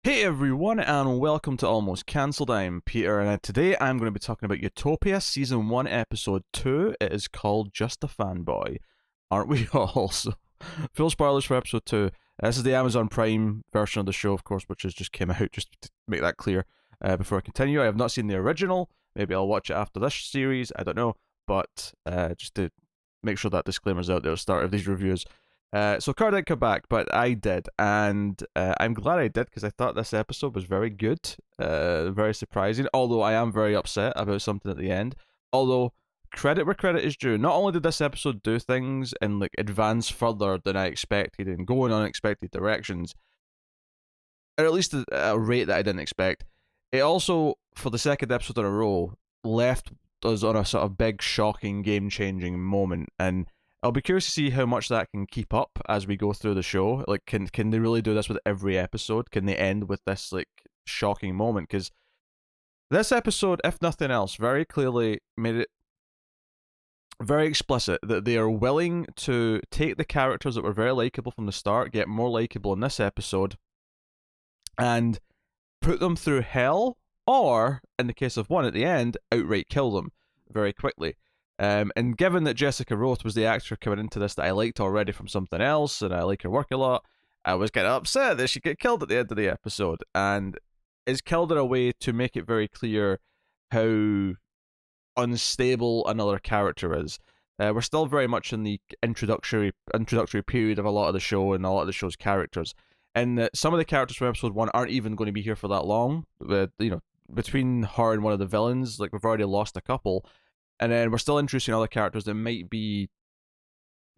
Hey everyone, and welcome to Almost Cancelled. I'm Peter, and today I'm going to be talking about Utopia Season 1, Episode 2. It is called Just a Fanboy. Aren't we all? So, full spoilers for Episode 2. This is the Amazon Prime version of the show, of course, which has just came out, just to make that clear before I continue. I have not seen the original. Maybe I'll watch it after this series, I don't know. But just to make sure that disclaimer's out there at the start of these reviews. So Car didn't come back, but I did, and I'm glad I did because I thought this episode was very good, very surprising. Although I am very upset about something at the end. Although credit where credit is due. Not only did this episode do things and like advance further than I expected and go in unexpected directions, or at least at a rate that I didn't expect, it also, for the second episode in a row, left us on a sort of big, shocking, game-changing moment, and I'll be curious to see how much that can keep up as we go through the show. Like, can they really do this with every episode? Can they end with this like shocking moment? Because this episode, if nothing else, very clearly made it very explicit that they are willing to take the characters that were very likable from the start, get more likable in this episode, and put them through hell, or in the case of one at the end, outright kill them very quickly. And given that Jessica Roth was the actor coming into this that I liked already from something else, and I like her work a lot, I was kind of upset that she get killed at the end of the episode, and is killed in a way to make it very clear how unstable another character is. We're still very much in the introductory period of a lot of the show and a lot of the show's characters, and some of the characters from episode 1 aren't even going to be here for that long. Between her and one of the villains, like we've already lost a couple, and then we're still introducing other characters that might be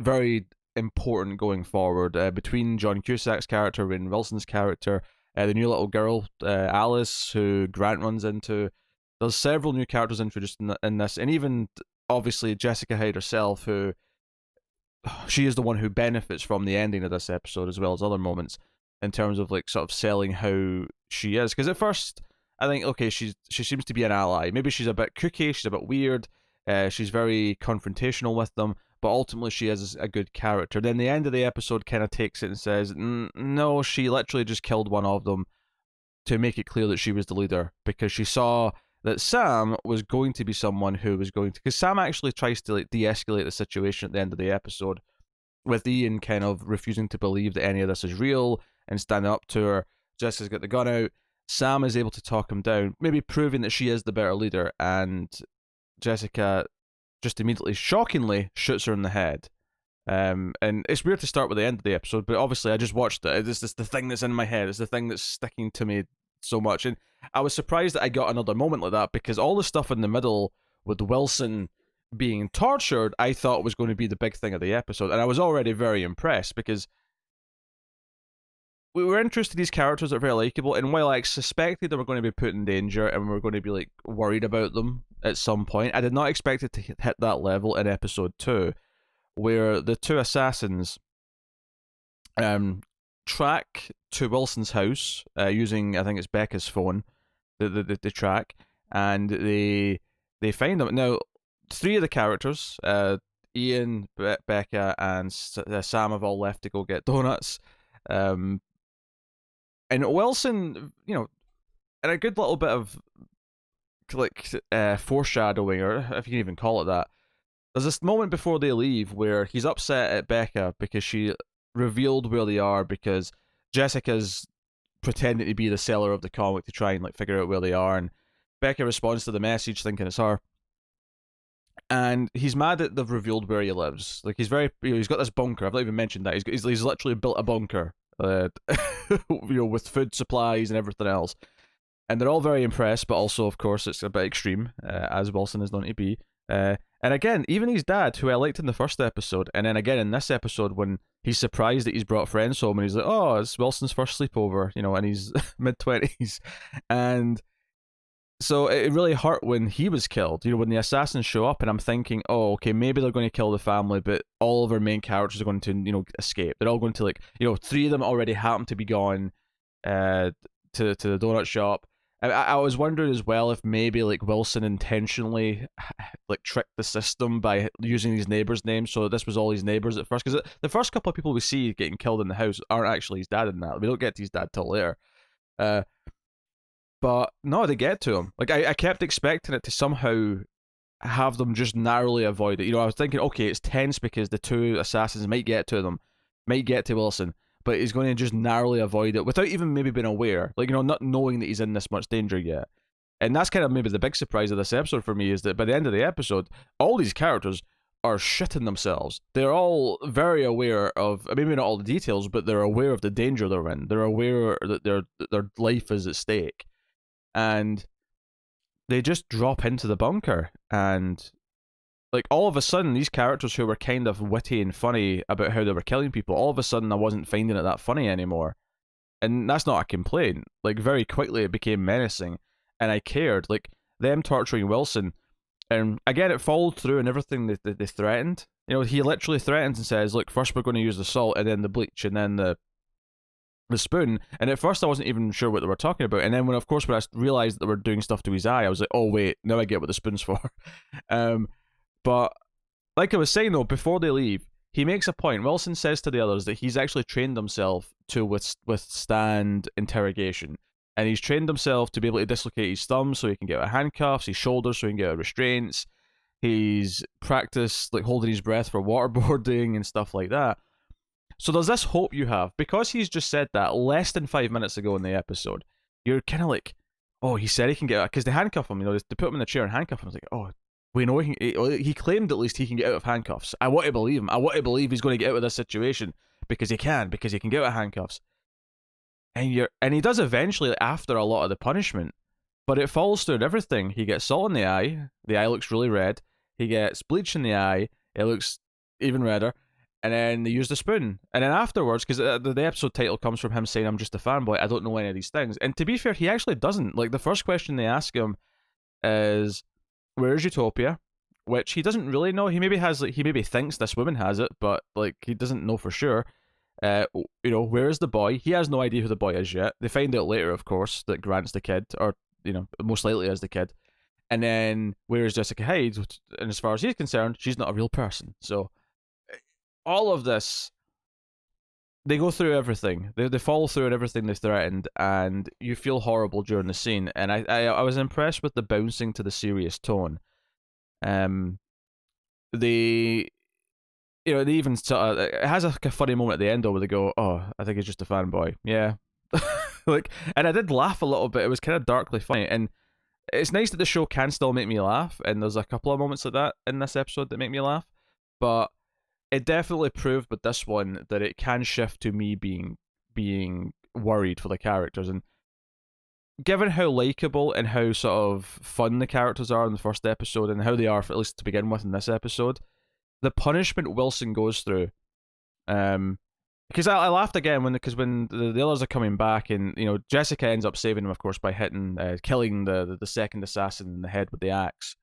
very important going forward. Between John Cusack's character, Rainn Wilson's character, the new little girl, Alice, who Grant runs into. There's several new characters introduced in this, and even obviously Jessica Hyde herself, who she is the one who benefits from the ending of this episode as well as other moments in terms of like sort of selling how she is. Because at first I think, okay, she seems to be an ally. Maybe she's a bit kooky, she's a bit weird, she's very confrontational with them, but ultimately she is a good character. Then the end of the episode kind of takes it and says, no, she literally just killed one of them to make it clear that she was the leader, because she saw that Sam was going to be someone who was going to, because Sam actually tries to like de-escalate the situation at the end of the episode, with Ian kind of refusing to believe that any of this is real and standing up to her. Jessica's got the gun out. Sam is able to talk him down, maybe proving that she is the better leader, and Jessica just immediately, shockingly, shoots her in the head. And it's weird to start with the end of the episode, but obviously I just watched it. It's the thing that's in my head. It's the thing that's sticking to me so much. And I was surprised that I got another moment like that, because all the stuff in the middle with Wilson being tortured, I thought was going to be the big thing of the episode. And I was already very impressed, because we were introduced to these characters that are very likable, and while I suspected they were going to be put in danger and we were going to be like worried about them at some point, I did not expect it to hit that level in episode 2, where the two assassins track to Wilson's house using, I think it's Becca's phone, the track, and they find them. Now, 3 of the characters, Ian, Becca, and Sam have all left to go get donuts. And Wilson, and a good little bit of like foreshadowing, or if you can even call it that. There's this moment before they leave where he's upset at Becca because she revealed where they are, because Jessica's pretending to be the seller of the comic to try and like figure out where they are, and Becca responds to the message thinking it's her. And he's mad that they've revealed where he lives. Like, he's very, he's got this bunker. I've not even mentioned that. He's literally built a bunker, with food supplies and everything else. And they're all very impressed, but also, of course, it's a bit extreme, as Wilson is known to be. And again, even his dad, who I liked in the first episode, and then again in this episode, when he's surprised that he's brought friends home, and he's like, "Oh, it's Wilson's first sleepover," and he's mid-20s, and so it really hurt when he was killed. When the assassins show up, and I'm thinking, oh, okay, maybe they're going to kill the family, but all of our main characters are going to, escape. They're all going to 3 of them already happen to be gone, to the donut shop. I was wondering as well if maybe like Wilson intentionally like tricked the system by using his neighbors' names, so this was all his neighbors at first. Because the first couple of people we see getting killed in the house aren't actually his dad in that. We don't get to his dad till later. Uh, but no, they get to him. Like I kept expecting it to somehow have them just narrowly avoid it. You know, I was thinking, okay, it's tense because the two assassins might get to them, might get to Wilson, but he's going to just narrowly avoid it without even maybe being aware. Like, you know, not knowing that he's in this much danger yet. And that's kind of maybe the big surprise of this episode for me, is that by the end of the episode, all these characters are shitting themselves. They're all very aware of, maybe not all the details, but they're aware of the danger they're in. They're aware that their life is at stake. And they just drop into the bunker. And like all of a sudden, these characters who were kind of witty and funny about how they were killing people, all of a sudden I wasn't finding it that funny anymore. And that's not a complaint. Like, very quickly it became menacing, and I cared. Like, them torturing Wilson, and again, it followed through and everything they threatened. You know, he literally threatens and says, look, first we're going to use the salt, and then the bleach, and then the spoon. And at first I wasn't even sure what they were talking about. And then when I realized that they were doing stuff to his eye, I was like, oh wait, now I get what the spoon's for. But like I was saying though, before they leave, he makes a point. Wilson says to the others that he's actually trained himself to withstand interrogation. And he's trained himself to be able to dislocate his thumbs so he can get out of handcuffs, his shoulders so he can get out of restraints. He's practiced like holding his breath for waterboarding and stuff like that. So there's this hope you have, because he's just said that less than 5 minutes ago in the episode. You're kind of like, oh, he said he can get out, because they handcuff him. You know, they put him in the chair and handcuff him. I was like, oh, we know he claimed at least he can get out of handcuffs. I want to believe him. I want to believe he's going to get out of this situation because he can get out of handcuffs. And he does eventually after a lot of the punishment, but it falls through everything. He gets salt in the eye looks really red. He gets bleach in the eye, it looks even redder. And then they use the spoon. And then afterwards, because the episode title comes from him saying, I'm just a fanboy, I don't know any of these things. And to be fair, he actually doesn't. Like, the first question they ask him is, where's Utopia? Which he doesn't really know. He maybe thinks this woman has it, but like he doesn't know for sure. You know, where is the boy? He has no idea who the boy is yet. They find out later, of course, that Grant's the kid, or, you know, most likely is the kid. And then, where is Jessica Hyde? And as far as he's concerned, she's not a real person. So all of this, they go through everything. They follow through on everything they threatened, and you feel horrible during the scene. And I was impressed with the bouncing to the serious tone. They, you know, they even sort of, it has a funny moment at the end though, where they go, "Oh, I think he's just a fanboy." Yeah, like, and I did laugh a little bit. It was kind of darkly funny, and it's nice that the show can still make me laugh. And there's a couple of moments like that in this episode that make me laugh, but it definitely proved with this one that it can shift to me being worried for the characters. And given how likable and how sort of fun the characters are in the first episode, and how they are, at least to begin with, in this episode, the punishment Wilson goes through, because I laughed again when the others are coming back, and you know, Jessica ends up saving him, of course, by killing the second assassin in the head with the axe,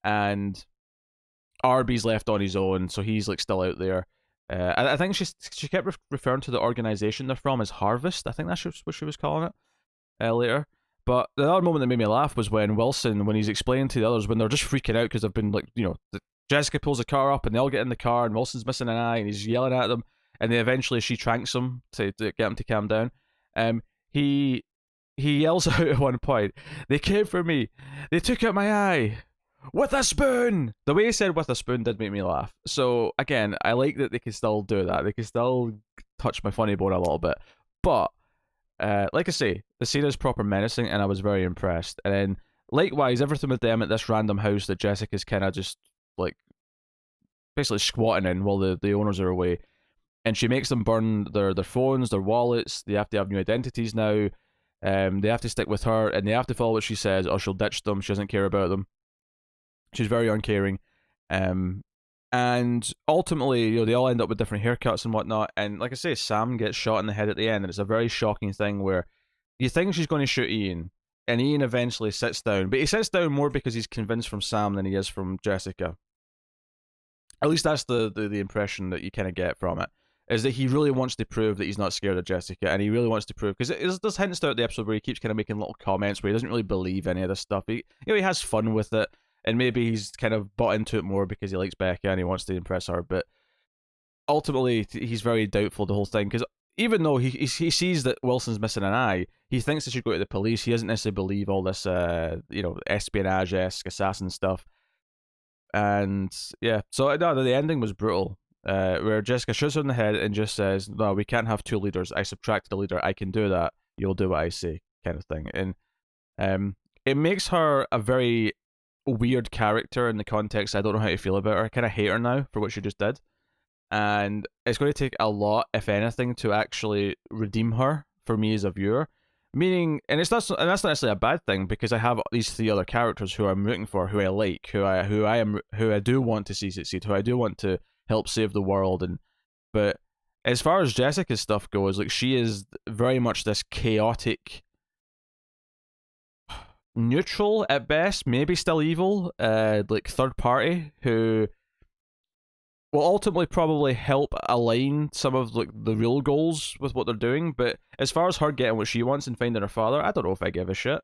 and Arby's left on his own, so he's like still out there. I think she kept referring to the organization they're from as Harvest. I think that's what she was calling it later. But the other moment that made me laugh was when Wilson, when he's explaining to the others, when they're just freaking out because they've been like, you know, Jessica pulls the car up and they all get in the car and Wilson's missing an eye and he's yelling at them, and then eventually she tranks him to get him to calm down. He yells out at one point, "They came for me. They took out my eye. With a spoon!" The way he said "with a spoon" did make me laugh. So again, I like that they can still do that. They can still touch my funny bone a little bit. But like I say, the scene is proper menacing, and I was very impressed. And then likewise, everything with them at this random house that Jessica's kind of just like basically squatting in while the owners are away, and she makes them burn their phones, their wallets. They have to have new identities now. They have to stick with her, and they have to follow what she says, or she'll ditch them. She doesn't care about them. She's very uncaring. And ultimately, you know, they all end up with different haircuts and whatnot. And like I say, Sam gets shot in the head at the end, and it's a very shocking thing where you think she's going to shoot Ian, and Ian eventually sits down. But he sits down more because he's convinced from Sam than he is from Jessica. At least that's the impression that you kind of get from it, is that he really wants to prove that he's not scared of Jessica, and he really wants to prove, because there's hints throughout the episode where he keeps kind of making little comments where he doesn't really believe any of this stuff. He has fun with it, and maybe he's kind of bought into it more because he likes Becca and he wants to impress her, but ultimately he's very doubtful of the whole thing, because even though he sees that Wilson's missing an eye, he thinks they should go to the police. He doesn't necessarily believe all this, espionage-esque assassin stuff. And yeah, so no, the ending was brutal. Where Jessica shoots her in the head and just says, "No, we can't have two leaders. I subtracted a leader. I can do that. You'll do what I say," kind of thing. And it makes her a very weird character in the context. I don't know how to feel about her. I kind of hate her now for what she just did, and it's going to take a lot, if anything, to actually redeem her for me as a viewer. Meaning, and that's not necessarily a bad thing, because I have these three other characters who I'm rooting for, who I like, who I do want to see succeed, who I do want to help save the world. And but as far as Jessica's stuff goes, like, she is very much this chaotic, neutral at best, maybe still evil, like third party who will ultimately probably help align some of like the real goals with what they're doing. But as far as her getting what she wants and finding her father, I don't know if I give a shit.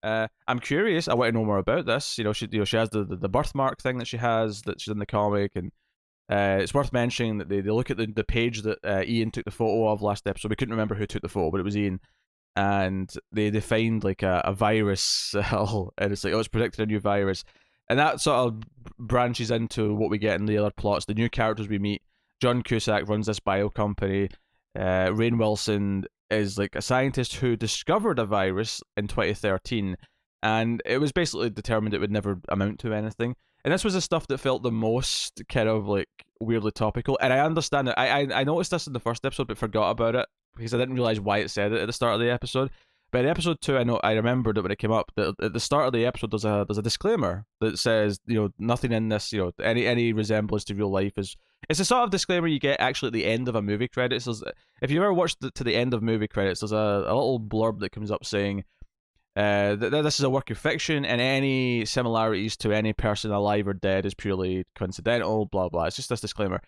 I'm curious. I want to know more about this. She has the birthmark thing that she has, that she's in the comic, and it's worth mentioning that they look at the page that Ian took the photo of last episode. We couldn't remember who took the photo, but it was Ian. And they defined like a virus cell, and it's like, oh, it's predicted a new virus. And that sort of branches into what we get in the other plots. The new characters we meet. John Cusack runs this bio company. Rainn Wilson is like a scientist who discovered a virus in 2013, and it was basically determined it would never amount to anything. And this was the stuff that felt the most kind of like weirdly topical. And I understand it. I noticed this in the first episode, but forgot about it because I didn't realize why it said it at the start of the episode. But in episode 2, I remembered it when it came up. That at the start of the episode, there's a disclaimer that says, nothing in this, any resemblance to real life is. It's a sort of disclaimer you get actually at the end of a movie credits. If you ever watched to the end of movie credits, there's a little blurb that comes up saying, this is a work of fiction, and any similarities to any person alive or dead is purely coincidental. Blah blah. It's just this disclaimer.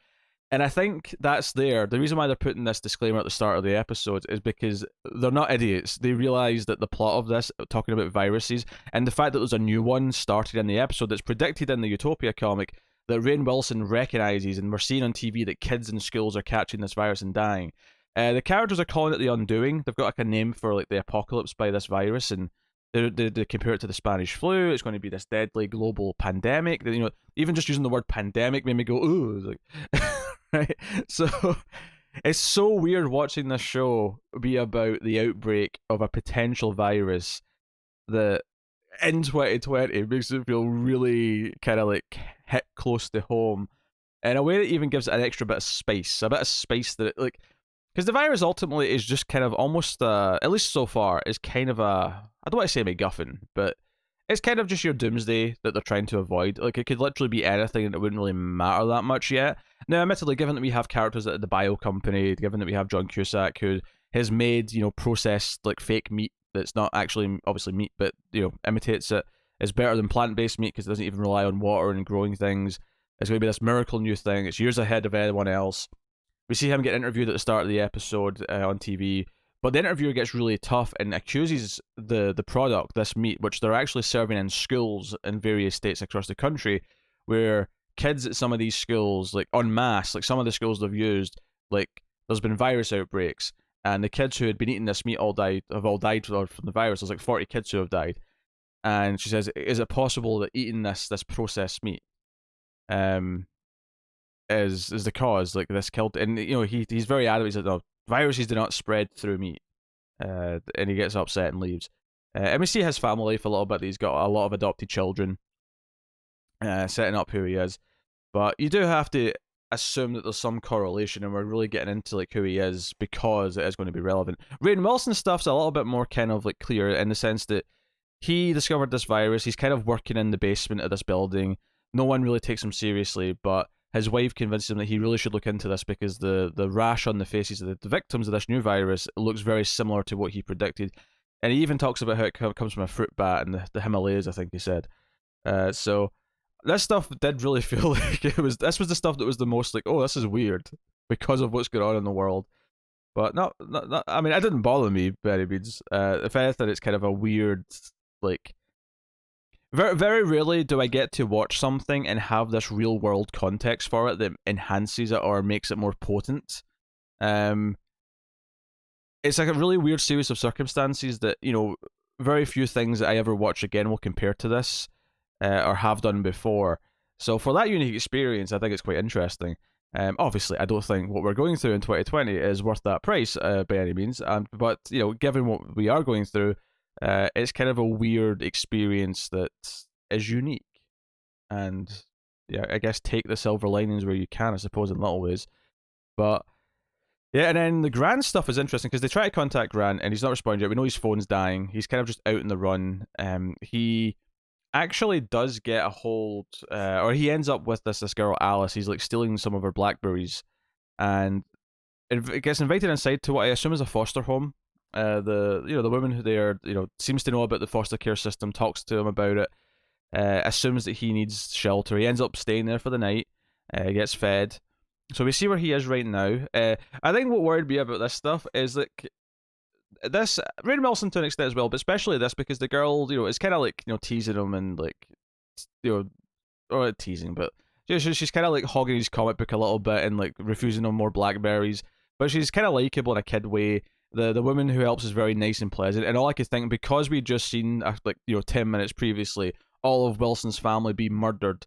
And I think that's there. The reason why they're putting this disclaimer at the start of the episode is because they're not idiots. They realize that the plot of this, talking about viruses, and the fact that there's a new one started in the episode that's predicted in the Utopia comic, that Rainn Wilson recognizes, and we're seeing on TV that kids in schools are catching this virus and dying. The characters are calling it the Undoing. They've got like a name for like the apocalypse by this virus, and they compare it to the Spanish flu. It's going to be this deadly global pandemic. Even just using the word pandemic made me go, ooh, like. Right? So it's so weird watching this show be about the outbreak of a potential virus that in 2020 makes it feel really kind of like hit close to home in a way that even gives it an extra bit of spice, that it, like, because the virus ultimately is just kind of almost at least so far is kind of a, I don't want to say MacGuffin, but it's kind of just your doomsday that they're trying to avoid. Like, it could literally be anything and it wouldn't really matter that much yet. Now, admittedly, given that we have characters at the bio company, given that we have John Cusack, who has made, processed, like, fake meat that's not actually, obviously, meat, but, imitates it, is better than plant-based meat because it doesn't even rely on water and growing things. It's going to be this miracle new thing. It's years ahead of anyone else. We see him get interviewed at the start of the episode on TV. But the interviewer gets really tough and accuses the product, this meat, which they're actually serving in schools in various states across the country, where kids at some of these schools, like en masse, like some of the schools they've used, like there's been virus outbreaks, and the kids who had been eating this meat have all died from the virus. There's like 40 kids who have died. And she says, is it possible that eating this processed meat is the cause, like this killed? And he's very adamant. He's like, no, viruses do not spread through meat, and he gets upset and leaves. And we see his family life a little bit. He's got a lot of adopted children, setting up who he is. But you do have to assume that there's some correlation, and we're really getting into like who he is because it is going to be relevant. Rainn Wilson's stuff's a little bit more kind of like clear in the sense that he discovered this virus. He's kind of working in the basement of this building. No one really takes him seriously, but his wife convinces him that he really should look into this because the rash on the faces of the victims of this new virus looks very similar to what he predicted. And he even talks about how it comes from a fruit bat in the Himalayas, I think he said. So this stuff did really feel like this was the stuff that was the most like, oh, this is weird because of what's going on in the world. But not I mean, it didn't bother me by any means. If anything, it's kind of a weird, like, very, very rarely do I get to watch something and have this real world context for it that enhances it or makes it more potent. it's like a really weird series of circumstances that, very few things that I ever watch again will compare to this, or have done before. So for that unique experience, I think it's quite interesting. Obviously, I don't think what we're going through in 2020 is worth that price, by any means. But given what we are going through, it's kind of a weird experience that is unique. And yeah, I guess take the silver linings where you can, I suppose, in little ways. But yeah, and then the Grant stuff is interesting because they try to contact Grant and he's not responding yet. We know his phone's dying. He's kind of just out in the run. He actually does get a hold, or he ends up with this girl Alice. He's like stealing some of her blackberries, and it gets invited inside to what I assume is a foster home. The woman who there seems to know about the foster care system, talks to him about it, assumes that he needs shelter. He ends up staying there for the night. Gets fed. So we see where he is right now. I think what worried me about this stuff is that this Rainn Wilson to an extent as well, but especially this because the girl, is kind of like teasing him and like or teasing, but she's kind of like hogging his comic book a little bit and like refusing him more blackberries. But she's kind of likable in a kid way. The woman who helps is very nice and pleasant, and all I could think, because we'd just seen 10 minutes previously all of Wilson's family be murdered,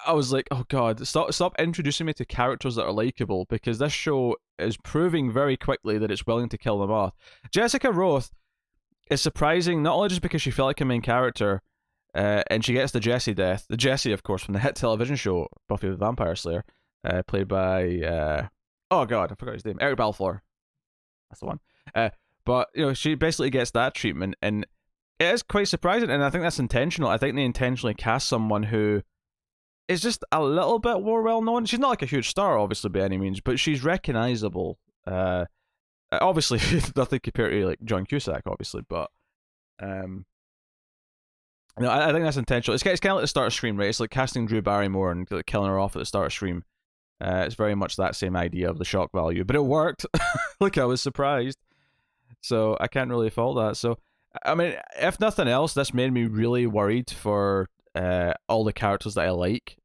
I was like, oh god, stop introducing me to characters that are likable, because this show is proving very quickly that it's willing to kill them off. Jessica Roth is surprising, not only just because she felt like a main character, and she gets the Jesse death. The Jesse, of course, from the hit television show Buffy the Vampire Slayer, played by, oh god, I forgot his name, Eric Balfour. That's the one. But, she basically gets that treatment, and it is quite surprising, and I think that's intentional. I think they intentionally cast someone who is just a little bit more well known. She's not like a huge star, obviously, by any means, but she's recognizable. Obviously, nothing compared to like John Cusack, obviously, but I think that's intentional. It's kind of like the start of Scream, right? It's like casting Drew Barrymore and like, killing her off at the start of Scream. It's very much that same idea of the shock value, but it worked. Like, I was surprised, so I can't really fault that. So, I mean, if nothing else, this made me really worried for all the characters that I like,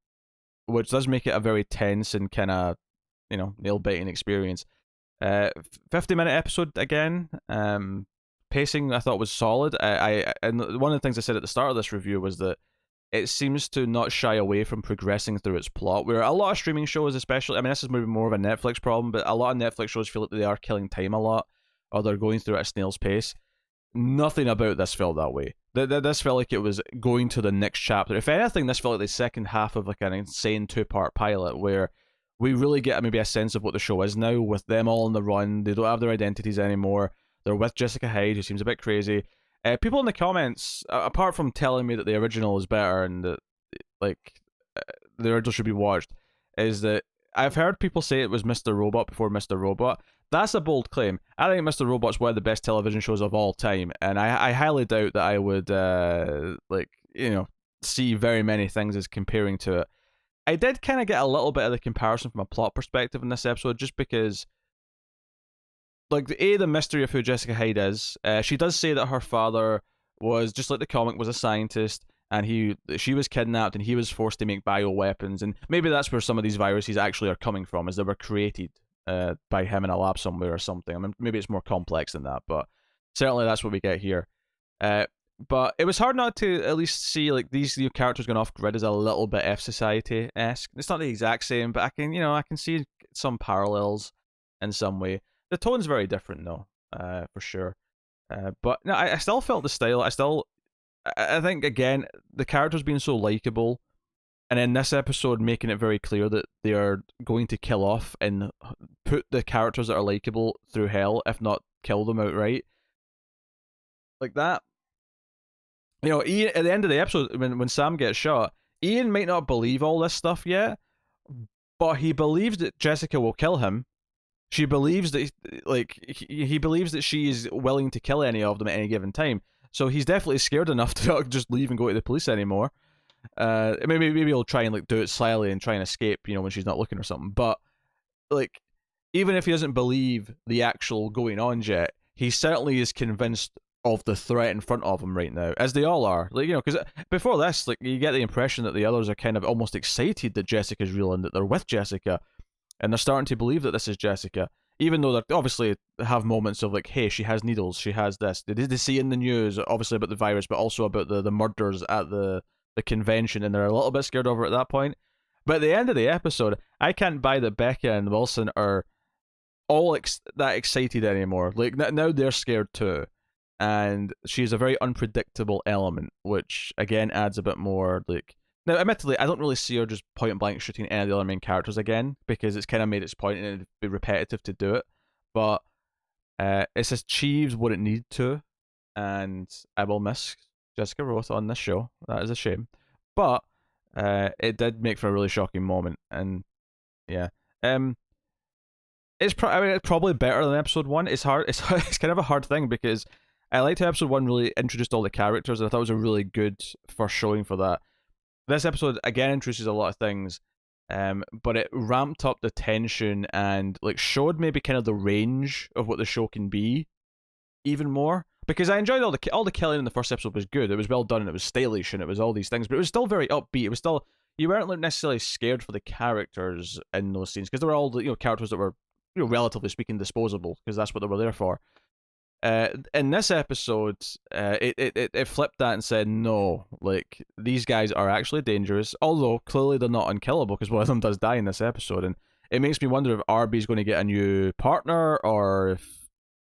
which does make it a very tense and kind of, nail-biting experience. 50-minute episode again. Pacing I thought was solid. And one of the things I said at the start of this review was that it seems to not shy away from progressing through its plot, where a lot of streaming shows, especially, I mean, this is maybe more of a Netflix problem, but a lot of Netflix shows feel like they are killing time a lot, or they're going through it at a snail's pace. Nothing about this felt that way. This felt like it was going to the next chapter. If anything, this felt like the second half of like an insane 2-part pilot where we really get maybe a sense of what the show is now, with them all on the run. They don't have their identities anymore. They're with Jessica Hyde, who seems a bit crazy. People in the comments, apart from telling me that the original is better and that the original should be watched, is that I've heard people say it was Mr. Robot before Mr. Robot. That's a bold claim. I think Mr. Robot's one of the best television shows of all time, and I highly doubt that I would see very many things as comparing to it. I did kind of get a little bit of the comparison from a plot perspective in this episode, just because, like, the mystery of who Jessica Hyde is. She does say that her father was, just like the comic, was a scientist, and she was kidnapped and he was forced to make bioweapons, and maybe that's where some of these viruses actually are coming from, is they were created by him in a lab somewhere or something. I mean, maybe it's more complex than that, but certainly that's what we get here. But it was hard not to at least see like these new characters going off grid as a little bit F Society-esque. It's not the exact same, but I can see some parallels in some way. The tone's very different though, for sure. But no, I still felt the style. I think again the characters being so likable, and in this episode making it very clear that they are going to kill off and put the characters that are likable through hell, if not kill them outright. Like that. Ian, at the end of the episode, when Sam gets shot, Ian might not believe all this stuff yet, but he believes that Jessica will kill him. She believes that, he believes that she is willing to kill any of them at any given time. So he's definitely scared enough to not just leave and go to the police anymore. Maybe he'll try and do it slyly and try and escape, when she's not looking or something. But even if he doesn't believe the actual going on yet, he certainly is convinced of the threat in front of him right now, as they all are. Because before this, you get the impression that the others are kind of almost excited that Jessica's real and that they're with Jessica, and they're starting to believe that this is Jessica. even though they obviously have moments of like, hey, she has needles, she has this. They see in the news, obviously about the virus, but also about the murders at the convention, and they're a little bit scared of her at that point. But at the end of the episode, I can't buy that Becca and Wilson are all that excited anymore. Like now they're scared too, and she's a very unpredictable element, which again adds a bit more like. Now, admittedly, I don't really see her just point blank shooting any of the other main characters again because it's kind of made its point and it'd be repetitive to do it. But it's achieved what it needed to, and I will miss Jessica Roth on this show. That is a shame, but it did make for a really shocking moment, and yeah, I mean, it's probably better than episode one. It's hard. It's kind of a hard thing because I liked how episode one really introduced all the characters, and I thought it was a really good first showing for that. This episode again introduces a lot of things, but it ramped up the tension and like showed maybe kind of the range of what the show can be even more. Because I enjoyed all the killing in the first episode was good. It was well done and it was stylish and it was all these things, but it was still very upbeat. It was still you weren't necessarily scared for the characters in those scenes because they were all characters that were relatively speaking disposable because that's what they were there for. In this episode, it flipped that and said, no, like, these guys are actually dangerous, although clearly they're not unkillable because one of them does die in this episode. And it makes me wonder if Arby's going to get a new partner or if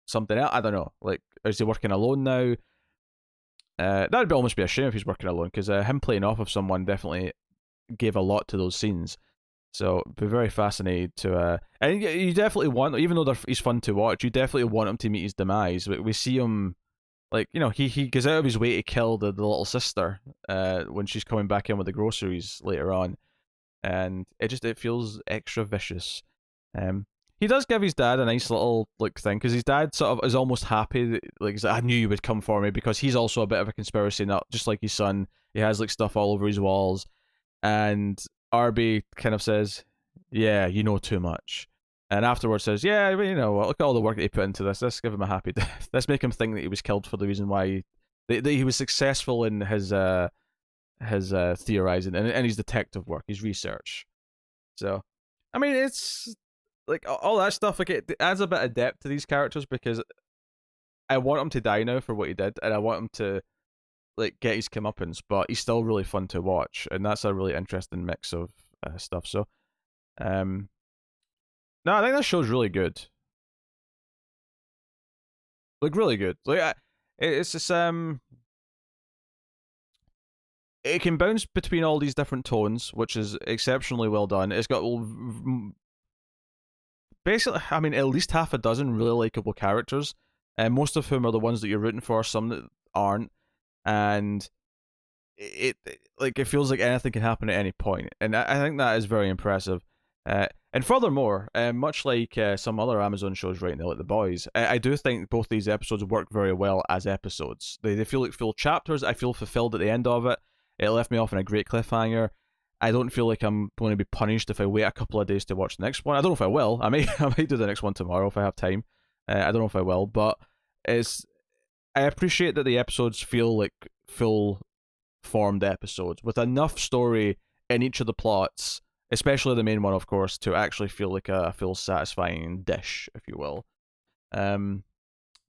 something else. I don't know. Like, is he working alone now? That would almost be a shame if he's working alone because him playing off of someone definitely gave a lot to those scenes. So, be very fascinated to, and you definitely want, even though he's fun to watch, you definitely want him to meet his demise. We see him, like, he goes out of his way to kill the little sister, when she's coming back in with the groceries later on, and it feels extra vicious. He does give his dad a nice little like thing because his dad sort of is almost happy, like he's like, I knew you would come for me because he's also a bit of a conspiracy nut, just like his son. He has like stuff all over his walls, and Arby kind of says, yeah, you know too much. And afterwards says, yeah, look at all the work that he put into this. Let's give him a happy death. Let's make him think that he was killed for the reason why he was successful in his theorizing and his detective work, his research. So, I mean, it's like all that stuff. Like it adds a bit of depth to these characters because I want him to die now for what he did, and I want him to like get his comeuppance, but he's still really fun to watch, and that's a really interesting mix of stuff. So, no, I think that show's really good, like really good. Like it's just it can bounce between all these different tones, which is exceptionally well done. It's got basically, I mean, at least half a dozen really likable characters, and most of whom are the ones that you're rooting for. Some that aren't, and it like it feels like anything can happen at any point, and I think that is very impressive. And furthermore, much like some other Amazon shows right now, like The Boys, I do think both these episodes work very well as episodes. They feel like full chapters. I feel fulfilled at the end of it. It left me off in a great cliffhanger. I don't feel like I'm going to be punished if I wait a couple of days to watch the next one. I don't know if I will. I might do the next one tomorrow if I have time. I don't know if I will, but I appreciate that the episodes feel like full formed episodes with enough story in each of the plots, especially the main one, of course, to actually feel like a full satisfying dish, if you will. But no,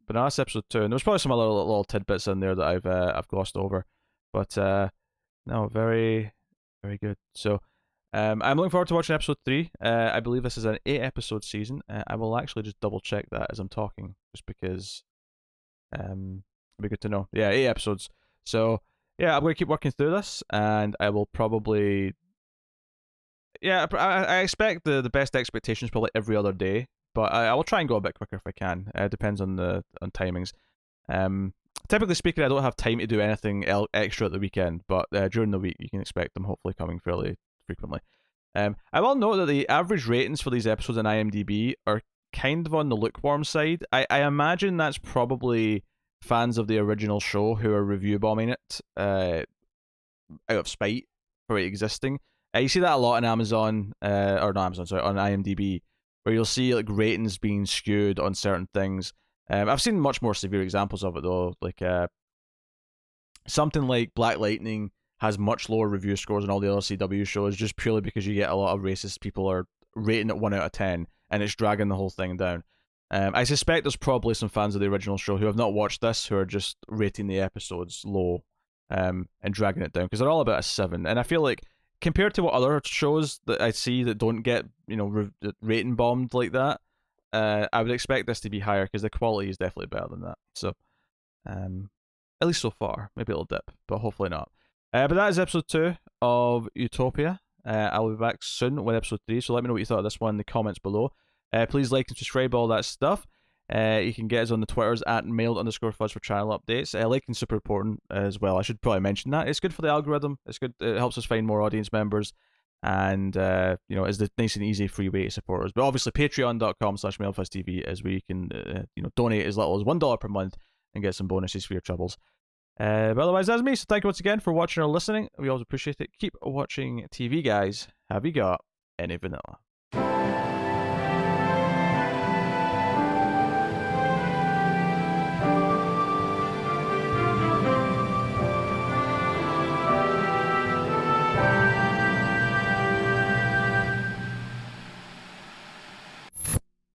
that's episode 2, and there's probably some other little tidbits in there that I've glossed over, but no, very, very good. So, I'm looking forward to watching episode 3. I believe this is an 8-episode season. I will actually just double check that as I'm talking, just because it'd be good to know. Yeah, 8 episodes. So, yeah, I'm going to keep working through this, and I will probably... Yeah, I expect the best expectations probably every other day, but I will try and go a bit quicker if I can. It depends on timings. Typically speaking, I don't have time to do anything extra at the weekend, but during the week you can expect them hopefully coming fairly frequently. I will note that the average ratings for these episodes on IMDb are kind of on the lukewarm side. I imagine that's probably fans of the original show who are review bombing it out of spite for it existing. You see that a lot on Amazon, or not Amazon, sorry, on IMDb, where you'll see like ratings being skewed on certain things. I've seen much more severe examples of it though, like something like Black Lightning has much lower review scores than all the other CW shows, just purely because you get a lot of racist people are rating it 1 out of 10, and it's dragging the whole thing down. I suspect there's probably some fans of the original show who have not watched this who are just rating the episodes low, and dragging it down because they're all about a 7. And I feel like compared to what other shows that I see that don't get rating bombed like that, I would expect this to be higher because the quality is definitely better than that. So, at least so far, maybe it'll dip, but hopefully not. But that is episode 2 of Utopia. I'll be back soon with episode 3, so let me know what you thought of this one in the comments below. Please like and subscribe, all that stuff. You can get us on the Twitters at mailed_fuzz for channel updates. Liking super important as well. I should probably mention that. It's good for the algorithm. It's good. It helps us find more audience members. And, is the nice and easy free way to support us. But obviously, patreon.com/mailfuzztv is where you can, donate as little as $1 per month and get some bonuses for your troubles. But otherwise, that's me. So thank you once again for watching or listening. We always appreciate it. Keep watching TV, guys. Have you got any vanilla?